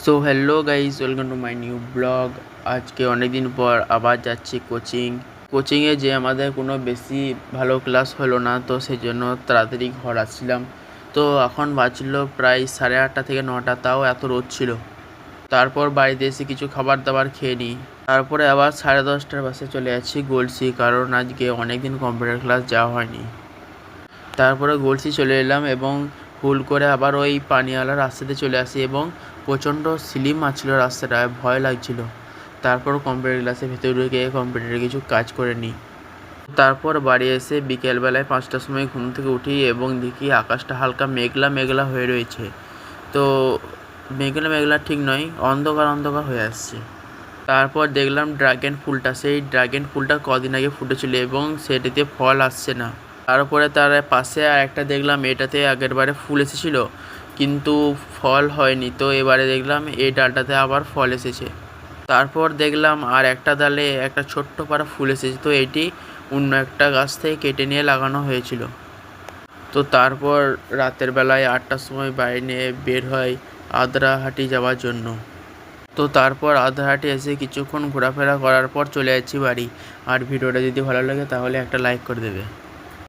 So hello guys, welcome to my new blog. আজকে অনেক দিন পর আবার যাচ্ছি কোচিংয়ে যে আমাদের কোনো বেশি ভালো ক্লাস হলো না, তো সেই জন্য তাড়াতাড়ি ঘর আসছিলাম। তো এখন বাজলো প্রায় 8:30 থেকে 9টা, তাও এত রোদ ছিল। তারপর বাড়িতে এসে কিছু খাবার দাবার খেয়ে নিই। তারপরে আবার 10:30টার বাসে চলে যাচ্ছি গলসি, কারণ আজকে অনেক দিন কম্পিউটার ক্লাস যাওয়া হয়নি। তারপরে গলসি চলে এলাম এবং ভুল করে আবার ওই পানিওয়ালা রাস্তাতে চলে আসি এবং প্রচণ্ড স্লিপ মারছিল রাস্তাটায়, ভয় লাগছিল। তারপর কম্পিউটার ক্লাসের ভেতরে ঢুকে কম্পিউটারে কিছু কাজ করে নিই। তারপর বাড়ি এসে বিকেলবেলায় 5টার সময় ঘুম থেকে উঠি এবং দেখি আকাশটা হালকা মেঘলা মেঘলা হয়ে রয়েছে। তো মেঘলা মেঘলা ঠিক নয়, অন্ধকার অন্ধকার হয়ে আসছে। তারপর দেখলাম ড্রাগন ফুলটা, সেই ড্রাগন ফুলটা কদিন আগে ফুটেছিল এবং সেটিতে ফল আসছে না। তারপরে তার পাশে আর একটা দেখলাম, এটাতে আগের বারে ফুল এসেছিল কিন্তু ফল হয়নি, তো এবারে দেখলাম এই ডালটাতে আবার ফল এসেছে। তারপর দেখলাম আর একটা ডালে একটা ছোট্ট পারা ফুল এসেছে, তো এটি অন্য একটা গাছ থেকে কেটে নিয়ে লাগানো হয়েছিল। তো তারপর রাতের বেলায় 8টার সময় বাইরে নিয়ে বের হয় আদ্রাহাটি যাওয়ার জন্য। তো তারপর আদ্রাহাটি এসে কিছুক্ষণ ঘোরাফেরা করার পর চলে যাচ্ছি বাড়ি। আর ভিডিওটা যদি ভালো লাগে তাহলে একটা লাইক করে দেবে।